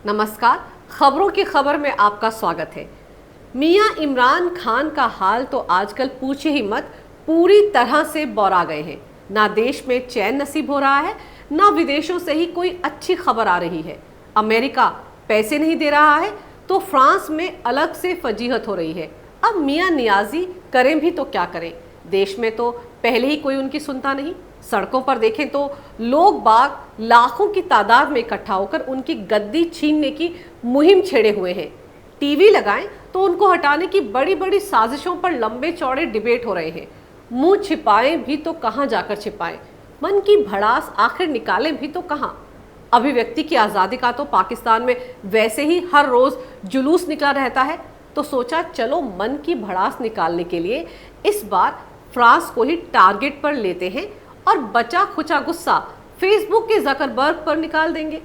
नमस्कार, खबरों की खबर में आपका स्वागत है। मियां इमरान खान का हाल तो आजकल पूछे ही मत, पूरी तरह से बौरा गए हैं। ना देश में चैन नसीब हो रहा है, ना विदेशों से ही कोई अच्छी खबर आ रही है। अमेरिका पैसे नहीं दे रहा है तो फ्रांस में अलग से फजीहत हो रही है। अब मियां नियाजी करें भी तो क्या करें, देश में तो पहले ही कोई उनकी सुनता नहीं। सड़कों पर देखें तो लोग बाग लाखों की तादाद में इकट्ठा होकर उनकी गद्दी छीनने की मुहिम छेड़े हुए हैं। टीवी लगाएं तो उनको हटाने की बड़ी बड़ी साजिशों पर लंबे चौड़े डिबेट हो रहे हैं। मुंह छिपाएं भी तो कहां जाकर छिपाएं, मन की भड़ास आखिर निकालें भी तो कहां। अभिव्यक्ति की आज़ादी का तो पाकिस्तान में वैसे ही हर रोज जुलूस निकला रहता है, तो सोचा चलो मन की भड़ास निकालने के लिए इस बार फ्रांस को ही टारगेट पर लेते हैं और बचा खुचा गुस्सा फेसबुक के जकरबर्ग पर निकाल देंगे।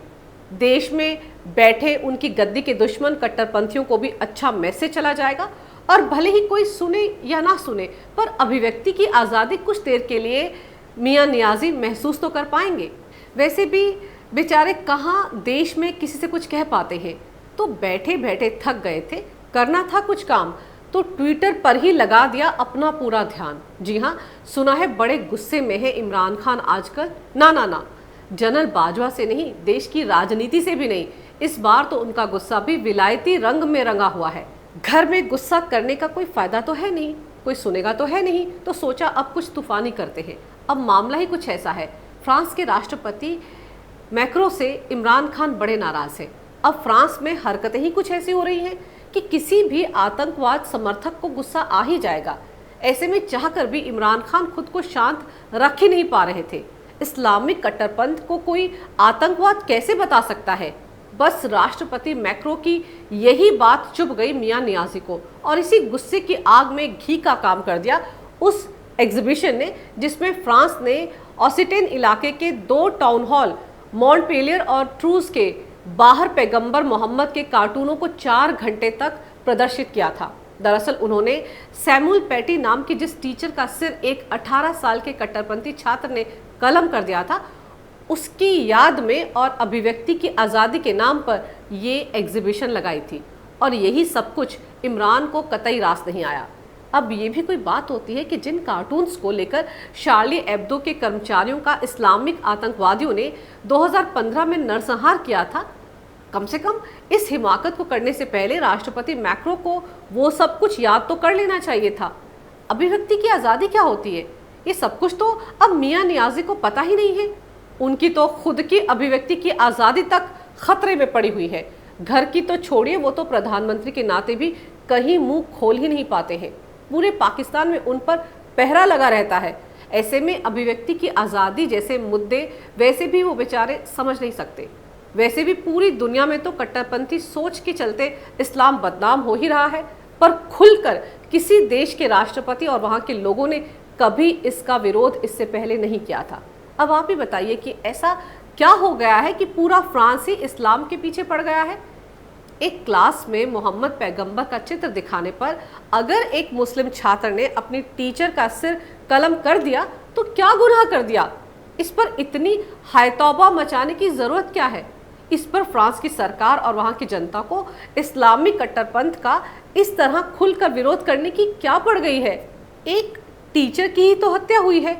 देश में बैठे उनकी गद्दी के दुश्मन कट्टरपंथियों को भी अच्छा मैसेज चला जाएगा और भले ही कोई सुने या ना सुने, पर अभिव्यक्ति की आज़ादी कुछ देर के लिए मियां नियाजी महसूस तो कर पाएंगे। वैसे भी बेचारे कहाँ देश में किसी से कुछ कह पाते हैं, तो बैठे बैठे थक गए थे, करना था कुछ काम, तो ट्विटर पर ही लगा दिया अपना पूरा ध्यान। जी हाँ, सुना है बड़े गुस्से में है इमरान खान आजकल। ना, जनरल बाजवा से नहीं, देश की राजनीति से भी नहीं, इस बार तो उनका गुस्सा भी विलायती रंग में रंगा हुआ है। घर में गुस्सा करने का कोई फायदा तो है नहीं, कोई सुनेगा तो है नहीं, तो सोचा अब कुछ तूफानी करते हैं। अब मामला ही कुछ ऐसा है, फ्रांस के राष्ट्रपति मैक्रो से इमरान खान बड़े नाराज हैं। अब फ्रांस में हरकतें ही कुछ ऐसी हो रही हैं कि किसी भी आतंकवाद समर्थक को गुस्सा आ ही जाएगा। ऐसे में चाहकर भी इमरान खान खुद को शांत रख ही नहीं पा रहे थे। इस्लामिक कट्टरपंथ को कोई आतंकवाद कैसे बता सकता है? बस राष्ट्रपति मैक्रो की यही बात चुभ गई मियां नियाजी को, और इसी गुस्से की आग में घी का काम कर दिया उस एग्जीबिशन ने, जिसमें फ्रांस ने ऑसिटेन इलाके के 2 टाउन हॉल मॉन्टपेलियर और ट्रूज के बाहर पैगंबर मोहम्मद के कार्टूनों को 4 घंटे तक प्रदर्शित किया था। दरअसल उन्होंने सैमुअल पैटी नाम की जिस टीचर का सिर एक 18 साल के कट्टरपंथी छात्र ने कलम कर दिया था, उसकी याद में और अभिव्यक्ति की आज़ादी के नाम पर ये एग्जीबिशन लगाई थी। और यही सब कुछ इमरान को कतई रास नहीं आया। अब ये भी कोई बात होती है कि जिन कार्टून्स को लेकर शार्ली एब्दो के कर्मचारियों का इस्लामिक आतंकवादियों ने 2015 में नरसंहार किया था, कम से कम इस हिमाकत को करने से पहले राष्ट्रपति मैक्रो को वो सब कुछ याद तो कर लेना चाहिए था। अभिव्यक्ति की आज़ादी क्या होती है, ये सब कुछ तो अब मियां नियाजी को पता ही नहीं है। उनकी तो खुद की अभिव्यक्ति की आज़ादी तक खतरे में पड़ी हुई है। घर की तो छोड़िए, वो तो प्रधानमंत्री के नाते भी कहीं मुंह खोल ही नहीं पाते हैं। पूरे पाकिस्तान में उन पर पहरा लगा रहता है। ऐसे में अभिव्यक्ति की आज़ादी जैसे मुद्दे वैसे भी वो बेचारे समझ नहीं सकते। वैसे भी पूरी दुनिया में तो कट्टरपंथी सोच के चलते इस्लाम बदनाम हो ही रहा है, पर खुलकर किसी देश के राष्ट्रपति और वहाँ के लोगों ने कभी इसका विरोध इससे पहले नहीं किया था। अब आप ही बताइए कि ऐसा क्या हो गया है कि पूरा फ्रांस ही इस्लाम के पीछे पड़ गया है? एक क्लास में मोहम्मद पैगंबर का चित्र दिखाने पर अगर एक मुस्लिम छात्र ने अपनी टीचर का सिर कलम कर दिया तो क्या गुनाह कर दिया? इस पर इतनी हाय तौबा मचाने की जरूरत क्या है? इस पर फ्रांस की सरकार और वहां की जनता को इस्लामिक कट्टरपंथ का इस तरह खुलकर विरोध करने की क्या पड़ गई है? एक टीचर की ही तो हत्या हुई है,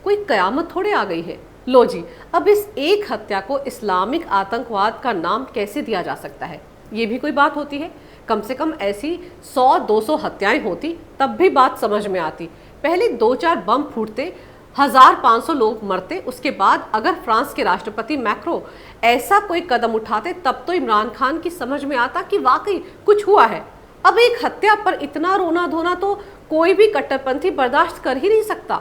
कोई कयामत थोड़े आ गई है। लो जी, अब इस एक हत्या को इस्लामिक आतंकवाद का नाम कैसे दिया जा सकता है? ये भी कोई बात होती है? कम से कम ऐसी 100-200 हत्याएं होती तब भी बात समझ में आती। पहले 2-4 बम फूटते, 1500 लोग मरते, उसके बाद अगर फ्रांस के राष्ट्रपति मैक्रो ऐसा कोई कदम उठाते तब तो इमरान खान की समझ में आता कि वाकई कुछ हुआ है। अब एक हत्या पर इतना रोना धोना तो कोई भी कट्टरपंथी बर्दाश्त कर ही नहीं सकता।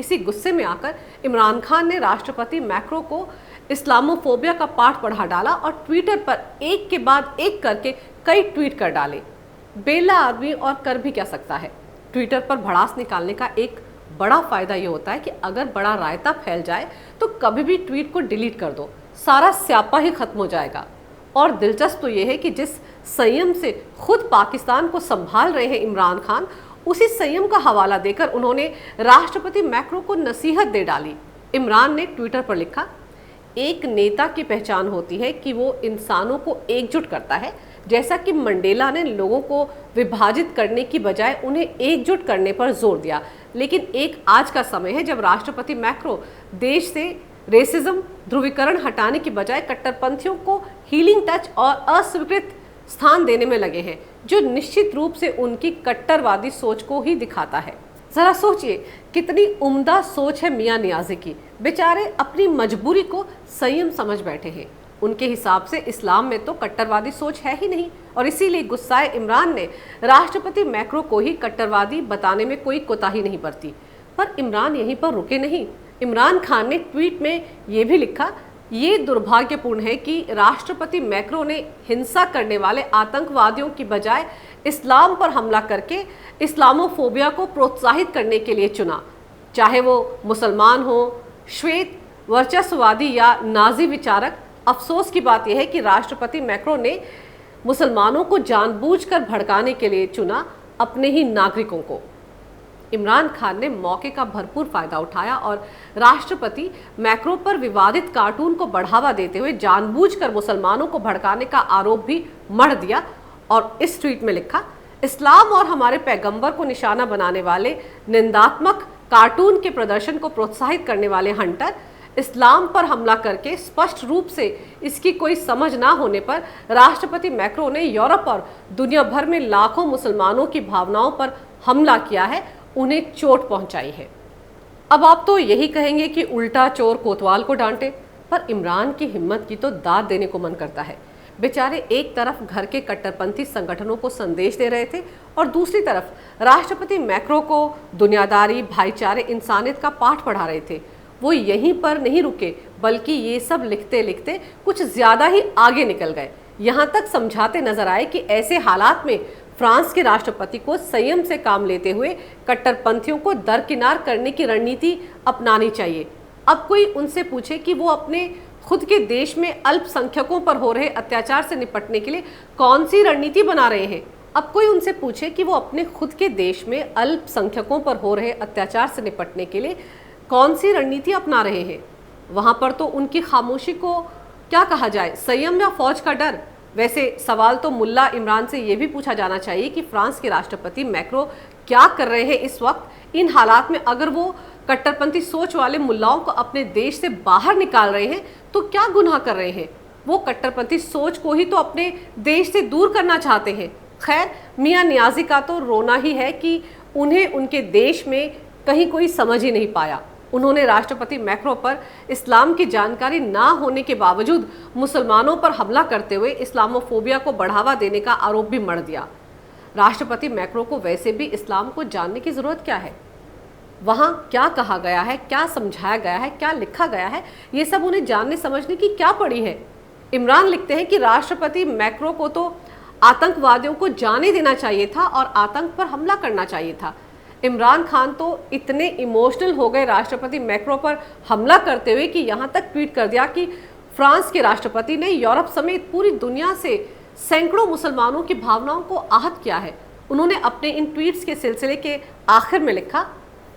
इसी गुस्से में आकर इमरान खान ने राष्ट्रपति मैक्रो को इस्लामोफोबिया का पाठ पढ़ा डाला और ट्विटर पर एक के बाद एक करके कई ट्वीट कर डाले। बेला आदमी और कर भी क्या सकता है। ट्विटर पर भड़ास निकालने का एक बड़ा फायदा ये होता है कि अगर बड़ा रायता फैल जाए तो कभी भी ट्वीट को डिलीट कर दो, सारा स्यापा ही खत्म हो जाएगा। और दिलचस्प तो ये है कि जिस संयम से खुद पाकिस्तान को संभाल रहे हैं इमरान खान, उसी संयम का हवाला देकर उन्होंने राष्ट्रपति मैक्रो को नसीहत दे डाली। इमरान ने ट्विटर पर लिखा, एक नेता की पहचान होती है कि वो इंसानों को एकजुट करता है, जैसा कि मंडेला ने लोगों को विभाजित करने की बजाय उन्हें एकजुट करने पर जोर दिया। लेकिन एक आज का समय है जब राष्ट्रपति मैक्रो देश से रेसिज्म, ध्रुवीकरण हटाने की बजाय कट्टरपंथियों को हीलिंग टच और अस्वीकृत स्थान देने में लगे हैं, जो निश्चित रूप से उनकी कट्टरवादी सोच को ही दिखाता है। जरा सोचिए कितनी उम्दा सोच है मियां नियाजी की। बेचारे अपनी मजबूरी को संयम समझ बैठे हैं। उनके हिसाब से इस्लाम में तो कट्टरवादी सोच है ही नहीं, और इसीलिए गुस्साए इमरान ने राष्ट्रपति मैक्रो को ही कट्टरवादी बताने में कोई कोताही नहीं बरती। पर इमरान यहीं पर रुके नहीं। इमरान खान ने ट्वीट में ये भी लिखा, ये दुर्भाग्यपूर्ण है कि राष्ट्रपति मैक्रो ने हिंसा करने वाले आतंकवादियों की बजाय इस्लाम पर हमला करके इस्लामोफोबिया को प्रोत्साहित करने के लिए चुना, चाहे वो मुसलमान हो, श्वेत वर्चस्ववादी या नाजी विचारक। अफसोस की बात यह है कि राष्ट्रपति मैक्रो ने मुसलमानों को जानबूझकर भड़काने के लिए चुना, अपने ही नागरिकों को। इमरान खान ने मौके का भरपूर फायदा उठाया और राष्ट्रपति मैक्रो पर विवादित कार्टून को बढ़ावा देते हुए जानबूझकर मुसलमानों को भड़काने का आरोप भी मढ़ दिया और इस ट्वीट में लिखा, इस्लाम और हमारे पैगंबर को निशाना बनाने वाले निंदात्मक कार्टून के प्रदर्शन को प्रोत्साहित करने वाले हंटर इस्लाम पर हमला करके स्पष्ट रूप से इसकी कोई समझ ना होने पर राष्ट्रपति मैक्रो ने यूरोप और दुनिया भर में लाखों मुसलमानों की भावनाओं पर हमला किया है, उन्हें चोट पहुंचाई है। अब आप तो यही कहेंगे कि उल्टा चोर कोतवाल को डांटे, पर इमरान की हिम्मत की तो दाद देने को मन करता है। बेचारे एक तरफ घर के कट्टरपंथी संगठनों को संदेश दे रहे थे और दूसरी तरफ राष्ट्रपति मैक्रो को दुनियादारी, भाईचारे, इंसानियत का पाठ पढ़ा रहे थे। वो यहीं पर नहीं रुके, बल्कि ये सब लिखते लिखते कुछ ज्यादा ही आगे निकल गए। यहाँ तक समझाते नजर आए कि ऐसे हालात में फ्रांस के राष्ट्रपति को संयम से काम लेते हुए कट्टरपंथियों को दरकिनार करने की रणनीति अपनानी चाहिए। अब कोई उनसे पूछे कि वो अपने खुद के देश में अल्पसंख्यकों पर हो रहे अत्याचार से निपटने के लिए कौन सी रणनीति बना रहे हैं। अब कोई उनसे पूछे कि वो अपने खुद के देश में अल्पसंख्यकों पर हो रहे अत्याचार से निपटने के लिए कौन सी रणनीति अपना रहे हैं, वहां पर तो उनकी खामोशी को क्या कहा जाए, संयम या फौज का डर। वैसे सवाल तो मुल्ला इमरान से यह भी पूछा जाना चाहिए कि फ्रांस के राष्ट्रपति मैक्रो क्या कर रहे हैं इस वक्त इन हालात में। अगर वो कट्टरपंथी सोच वाले मुल्लाओं को अपने देश से बाहर निकाल रहे हैं तो क्या गुनाह कर रहे हैं। वो कट्टरपंथी सोच को ही तो अपने देश से दूर करना चाहते हैं। खैर, मियां नियाजी का तो रोना ही है कि उन्हें उनके देश में कहीं कोई समझ ही नहीं पाया। उन्होंने राष्ट्रपति मैक्रो पर इस्लाम की जानकारी ना होने के बावजूद मुसलमानों पर हमला करते हुए इस्लामोफोबिया को बढ़ावा देने का आरोप भी मढ़ दिया। राष्ट्रपति मैक्रो को वैसे भी इस्लाम को जानने की जरूरत क्या है, वहाँ क्या कहा गया है, क्या समझाया गया है, क्या लिखा गया है, ये सब उन्हें जानने समझने की क्या पड़ी है। इमरान लिखते हैं कि राष्ट्रपति मैक्रो को तो आतंकवादियों को जाने देना चाहिए था और आतंक पर हमला करना चाहिए था। इमरान खान तो इतने इमोशनल हो गए राष्ट्रपति मैक्रो पर हमला करते हुए कि यहाँ तक ट्वीट कर दिया कि फ्रांस के राष्ट्रपति ने यूरोप समेत पूरी दुनिया से सैकड़ों मुसलमानों की भावनाओं को आहत किया है। उन्होंने अपने इन ट्वीट्स के सिलसिले के आखिर में लिखा,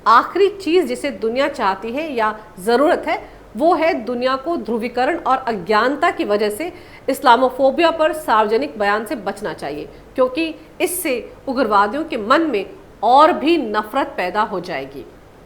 आखिरी चीज़ जिसे दुनिया चाहती है या ज़रूरत है वो है दुनिया को ध्रुवीकरण और अज्ञानता की वजह से इस्लामोफोबिया पर सार्वजनिक बयान से बचना चाहिए, क्योंकि इससे उग्रवादियों के मन में और भी नफरत पैदा हो जाएगी।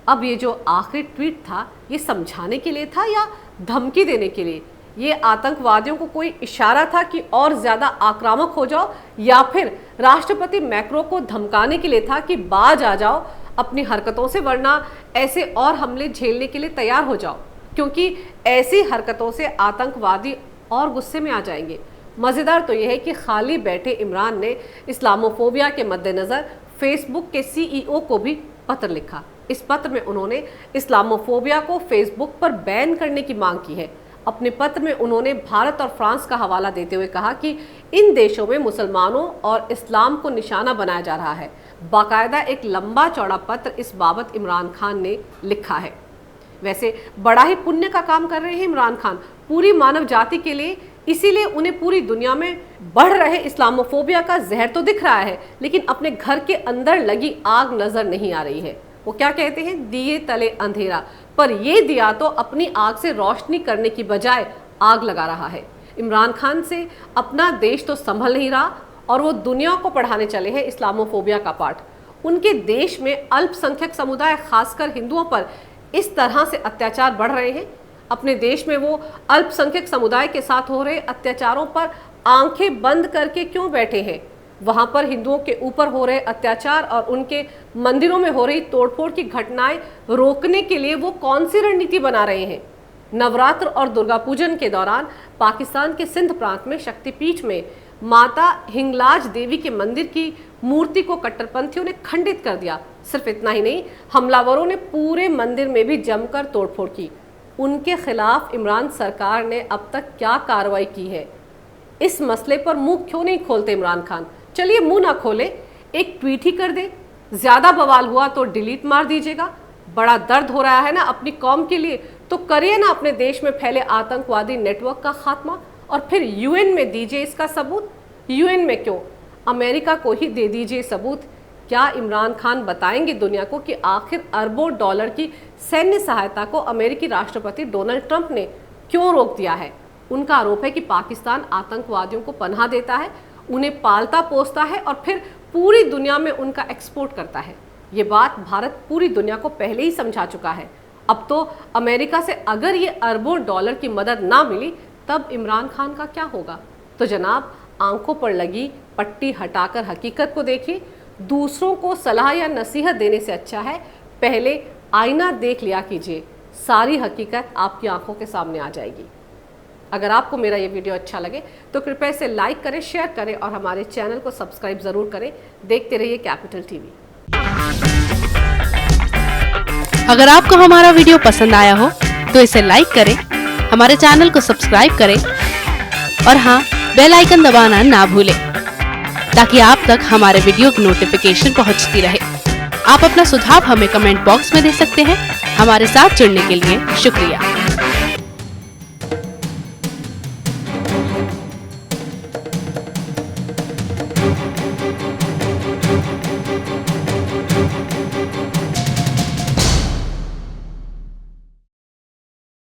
अब ये जो आखिरी ट्वीट था ये समझाने के लिए था या धमकी देने के लिए? ये आतंकवादियों को कोई इशारा था कि और ज़्यादा आक्रामक हो जाओ, या फिर राष्ट्रपति मैक्रो को धमकाने के लिए था कि बाज आ जाओ अपनी हरकतों से, वरना ऐसे और हमले झेलने के लिए तैयार हो जाओ, क्योंकि ऐसी हरकतों से आतंकवादी और गुस्से में आ जाएंगे। मज़ेदार तो यह है कि खाली बैठे इमरान ने इस्लामोफोबिया के मद्देनज़र फेसबुक के सीईओ को भी पत्र लिखा। इस पत्र में उन्होंने इस्लामोफोबिया को फेसबुक पर बैन करने की मांग की है। अपने पत्र में उन्होंने भारत और फ्रांस का हवाला देते हुए कहा कि इन देशों में मुसलमानों और इस्लाम को निशाना बनाया जा रहा है। बाकायदा एक लंबा चौड़ा पत्र इस बाबत इमरान खान ने लिखा है। वैसे बड़ा ही पुण्य का काम कर रहे हैं इमरान खान पूरी मानव जाति के लिए, इसीलिए उन्हें पूरी दुनिया में बढ़ रहे इस्लामोफोबिया का जहर तो दिख रहा है, लेकिन अपने घर के अंदर लगी आग नजर नहीं आ रही है। वो क्या कहते हैं, दिए तले अंधेरा, पर ये दिया तो अपनी आग से रोशनी करने की बजाय आग लगा रहा है। इमरान खान से अपना देश तो संभल नहीं रहा और वो दुनिया को पढ़ाने चले हैं इस्लामोफोबिया का पाठ। उनके देश में अल्पसंख्यक समुदाय खासकर हिंदुओं पर इस तरह से अत्याचार बढ़ रहे हैं। अपने देश में वो अल्पसंख्यक समुदाय के साथ हो रहे अत्याचारों पर आंखें बंद करके क्यों बैठे हैं? वहां पर हिंदुओं के ऊपर हो रहे अत्याचार और उनके मंदिरों में हो रही तोड़फोड़ की घटनाएं रोकने के लिए वो कौन सी रणनीति बना रहे हैं? नवरात्र और दुर्गा पूजन के दौरान पाकिस्तान के सिंध प्रांत में शक्तिपीठ में माता हिंगलाज देवी के मंदिर की मूर्ति को कट्टरपंथियों ने खंडित कर दिया। सिर्फ इतना ही नहीं, हमलावरों ने पूरे मंदिर में भी जमकर तोड़फोड़ की। उनके खिलाफ इमरान सरकार ने अब तक क्या कार्रवाई की है? इस मसले पर मुंह क्यों नहीं खोलते इमरान खान? चलिए मुंह ना खोले, एक ट्वीट ही कर दे। ज्यादा बवाल हुआ तो डिलीट मार दीजिएगा। बड़ा दर्द हो रहा है ना अपनी कौम के लिए, तो करिए ना अपने देश में फैले आतंकवादी नेटवर्क का खात्मा और फिर यूएन में दीजिए इसका सबूत। यूएन में क्यों, अमेरिका को ही दे दीजिए सबूत। क्या इमरान खान बताएंगे दुनिया को कि आखिर अरबों डॉलर की सैन्य सहायता को अमेरिकी राष्ट्रपति डोनाल्ड ट्रंप ने क्यों रोक दिया है? उनका आरोप है कि पाकिस्तान आतंकवादियों को पनाह देता है, उन्हें पालता पोसता है और फिर पूरी दुनिया में उनका एक्सपोर्ट करता है। ये बात भारत पूरी दुनिया को पहले ही समझा चुका है। अब तो अमेरिका से अगर ये अरबों डॉलर की मदद ना मिली तब इमरान खान का क्या होगा? तो जनाब, आंखों पर लगी पट्टी हटाकर हकीकत को देखिए। दूसरों को सलाह या नसीहत देने से अच्छा है पहले आईना देख लिया कीजिए, सारी हकीकत आपकी आंखों के सामने आ जाएगी। अगर आपको मेरा ये वीडियो अच्छा लगे तो कृपया इसे लाइक करें, शेयर करें और हमारे चैनल को सब्सक्राइब जरूर करें। देखते रहिए कैपिटल टीवी। अगर आपको हमारा वीडियो पसंद आया हो तो इसे लाइक करें, हमारे चैनल को सब्सक्राइब करें और हाँ, बेल आइकन दबाना ना भूलें ताकि आप तक हमारे वीडियो की नोटिफिकेशन पहुंचती रहे। आप अपना सुझाव हमें कमेंट बॉक्स में दे सकते हैं। हमारे साथ जुड़ने के लिए शुक्रिया।